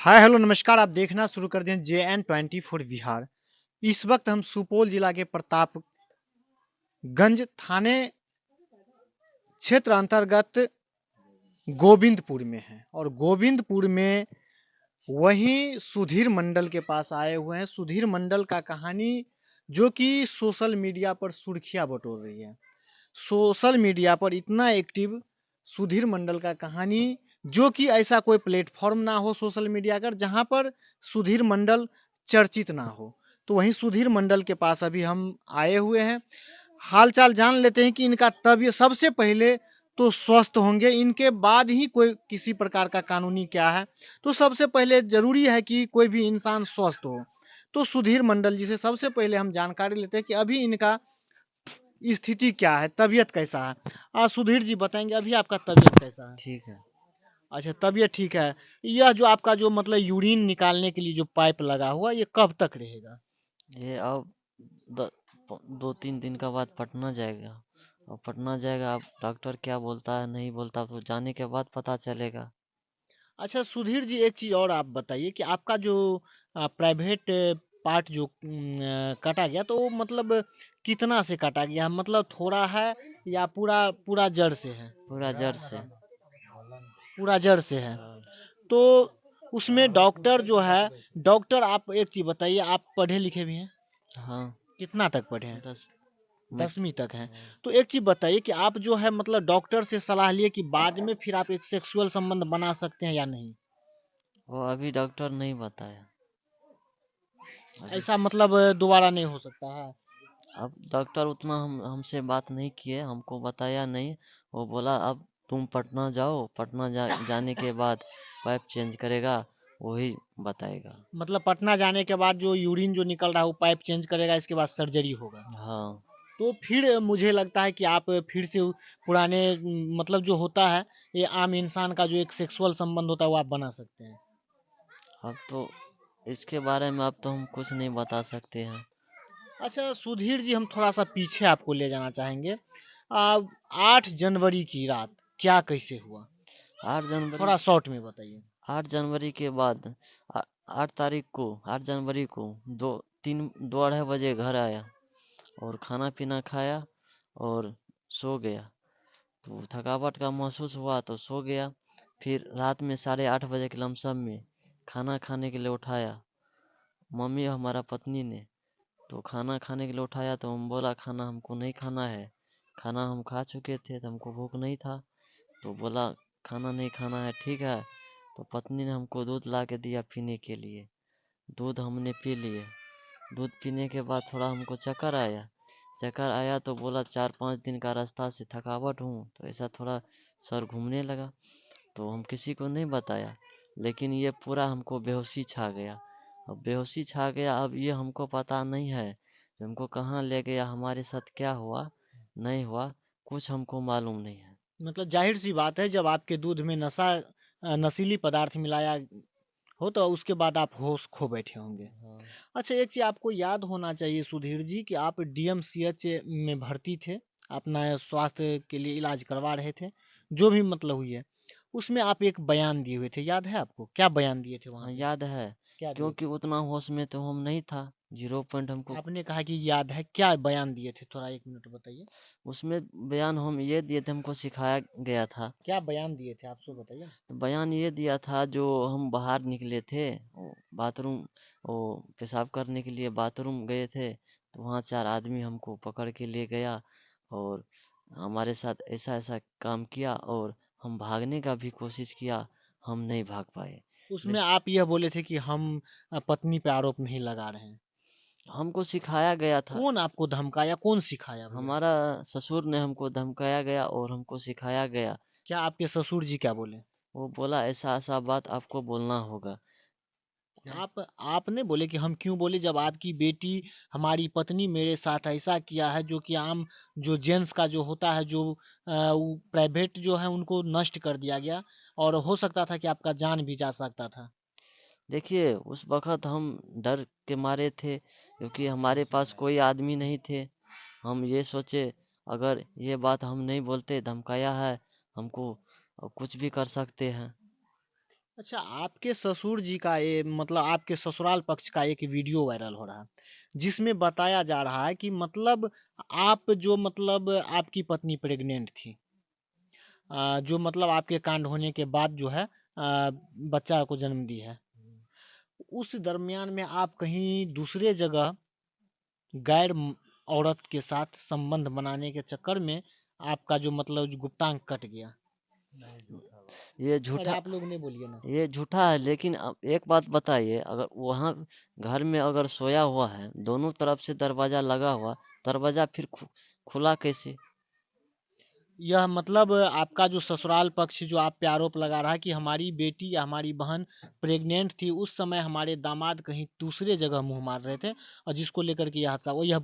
Hi hello नमस्कार। आप देखना शुरू कर दें JN24 बिहार। इस वक्त हम सुपौल जिला के प्रतापगंज थाने क्षेत्र अंतर्गत गोविंदपुर में हैं और गोविंदपुर में वहीं सुधीर मंडल के पास आए हुए हैं। सुधीर मंडल का कहानी जो कि सोशल मीडिया पर सुर्खियां बटोर रही है। सोशल मीडिया पर इतना एक्टिव सुधीर मंडल का कहानी, जो कि ऐसा कोई प्लेटफॉर्म ना हो सोशल मीडिया का जहां पर सुधीर मंडल चर्चित ना हो। तो वहीं सुधीर मंडल के पास अभी हम आए हुए हैं। हालचाल जान लेते हैं कि इनका तबीयत सबसे पहले तो स्वस्थ होंगे, इनके बाद ही कोई किसी प्रकार का कानूनी क्या है। तो सबसे पहले जरूरी है कि कोई भी इंसान स्वस्थ हो। तो सुधीर मंडल जी से सबसे पहले हम जानकारी लेते हैं कि अभी इनका स्थिति क्या है, तबीयत कैसा है। सुधीर जी बताएंगे अभी आपका तबीयत कैसा है। ठीक है। अच्छा, तबीयत ठीक है। यह जो आपका जो मतलब यूरिन निकालने के लिए जो पाइप लगा हुआ, ये कब तक रहेगा। ये अब द, 2-3 दिन का बाद पटना जाएगा। और पटना जाएगा, अब डॉक्टर क्या बोलता है नहीं बोलता तो जाने के बाद पता चलेगा। अच्छा सुधीर जी, एक चीज और आप बताइए कि आपका जो प्राइवेट पार्ट जो काटा गया, तो वो मतलब कितना से काटा गया, मतलब थोड़ा है या पूरा पूरा जड़ से है। पूरा जड़ से। पूरा जड़ से है। हाँ। तो उसमें डॉक्टर जो है, डॉक्टर आप एक चीज बताइए, आप पढ़े लिखे भी हैं। हाँ। कितना तक पढ़े हैं। 10 में। 10वीं तक हैं। हाँ। तो एक चीज बताइए कि आप जो है मतलब डॉक्टर से सलाह लिए कि बाद में फिर आप एक सेक्सुअल संबंध बना सकते हैं या नहीं। वो अभी डॉक्टर नहीं बताया। अभी ऐसा मतलब दोबारा नहीं हो सकता है। अब डॉक्टर उतना हमसे बात नहीं किए, हमको बताया नहीं। वो बोला अब तुम पटना जाओ, पटना जाने के बाद पाइप चेंज करेगा, वही बताएगा। मतलब पटना जाने के बाद जो यूरिन जो निकल रहा है वो पाइप चेंज करेगा, इसके बाद सर्जरी होगा। हाँ। तो फिर मुझे लगता है कि आप फिर से पुराने मतलब जो होता है, ये आम इंसान का जो एक सेक्सुअल संबंध होता है वो आप बना सकते हैं। अब तो इसके बारे में अब तो हम कुछ नहीं बता सकते हैं। अच्छा सुधीर जी, हम थोड़ा सा पीछे आपको ले जाना चाहेंगे। आ, 8 जनवरी की रात क्या कैसे हुआ, 8 जनवरी। थोड़ा शॉर्ट में बताइए। 8 जनवरी के बाद आ- 8 तारीख को, 8 जनवरी को दो तीन 2-2:30 बजे घर आया और खाना पीना खाया और सो गया। तो थकावट का महसूस हुआ तो सो गया। फिर रात में 8:30 बजे के लमसम में खाना खाने के लिए उठाया मम्मी हमारा पत्नी ने। तो खाना खाने के लिए उठाया तो हम बोला खाना हमको नहीं खाना है। खाना हम खा चुके थे तो हमको भूख नहीं था। तो बोला खाना नहीं खाना है, ठीक है। तो पत्नी ने हमको दूध ला के दिया पीने के लिए। दूध हमने पी लिए। दूध पीने के बाद थोड़ा हमको चक्कर आया। चक्कर आया तो बोला 4-5 दिन का रास्ता से थकावट हूँ, तो ऐसा थोड़ा सर घूमने लगा। तो हम किसी को नहीं बताया, लेकिन ये पूरा हमको बेहोशी छा गया। अब बेहोशी छा गया, अब ये हमको पता नहीं है कि हमको कहाँ ले गया, हमारे साथ क्या हुआ नहीं हुआ, कुछ हमको मालूम नहीं है। मतलब जाहिर सी बात है, जब आपके दूध में नशीली पदार्थ मिलाया हो तो उसके बाद आप होश खो बैठे होंगे। हाँ। अच्छा, एक चीज आपको याद होना चाहिए सुधीर जी कि आप DMCH में भर्ती थे, अपना स्वास्थ्य के लिए इलाज करवा रहे थे, जो भी मतलब हुई है। उसमें आप एक बयान दिए हुए थे, याद है आपको क्या बयान दिए थे वहां हाँ पे। याद है। क्या दिए क्योंकि थे। उतना होश में तो हम नहीं था। 0 पॉइंट हमको। आपने कहा कि याद है, क्या बयान दिए थे, थोड़ा 1 मिनट बताइए। उसमें बयान हम ये दिए थे, हमको सिखाया गया था। क्या बयान दिए थे आप सो बताइए। तो बयान ये दिया था, जो हम बाहर निकले थे, बाथरूम, वो पेशाब करने के लिए बाथरूम गए थे, तो वहाँ 4 आदमी हमको पकड़ के ले गया और हमारे साथ ऐसा ऐसा काम किया और हम भागने का भी कोशिश किया, हम नहीं भाग पाए। उसमें ले आप यह बोले थे कि हम पत्नी पे आरोप नहीं लगा रहे हैं। हमको सिखाया गया था। कौन आपको धमकाया, कौन सिखाया भैया। हमारा ससुर ने हमको धमकाया गया और हमको सिखाया गया। क्या आपके ससुर जी क्या बोले। वो बोला ऐसा ऐसा बात आपको बोलना होगा। आपने बोले कि हम क्यों बोले, जब आपकी बेटी हमारी पत्नी मेरे साथ ऐसा किया है, जो कि आम जो जेंट्स का जो होता है, जो प्राइवेट जो है उनको नष्ट कर दिया गया, और हो सकता था कि आपका जान भी जा सकता था। देखिए उस वक़्त हम डर के मारे थे, क्योंकि हमारे पास कोई आदमी नहीं थे। हम ये सोचे अगर ये बात हम नहीं बोलते, धमकाया है हमको, कुछ भी कर सकते हैं। अच्छा, आपके ससुर जी का ये मतलब आपके ससुराल पक्ष का एक वीडियो वायरल हो रहा है, जिसमें बताया जा रहा है कि मतलब आप जो मतलब आपकी पत्नी प्रेग्नेंट थी, जो मतलब आपके कांड होने के बाद जो है बच्चा को जन्म दी है। उस दरमियान में आप कहीं दूसरे जगह गैर औरत के साथ संबंध बनाने के चक्कर में आपका जो मतलब जो गुप्तांग कट गया। ये अरे झूठा आप लोग नहीं बोलिए ना। ये झूठा है, लेकिन अब एक बात बताइए, अगर वहाँ घर में अगर सोया हुआ है, दोनों तरफ से दरवाजा लगा हुआ, दरवाजा फिर खुला कैसे? यह मतलब आपका जो ससुराल पक्ष जो आप पे आरोप लगा रहा है कि हमारी बेटी या हमारी बहन प्रेग्नेंट थी, उस समय हमारे दामाद कहीं दूसरे जगह मुंह मार रहे थे और जिसको लेकर के यह हादसा हुआ। यह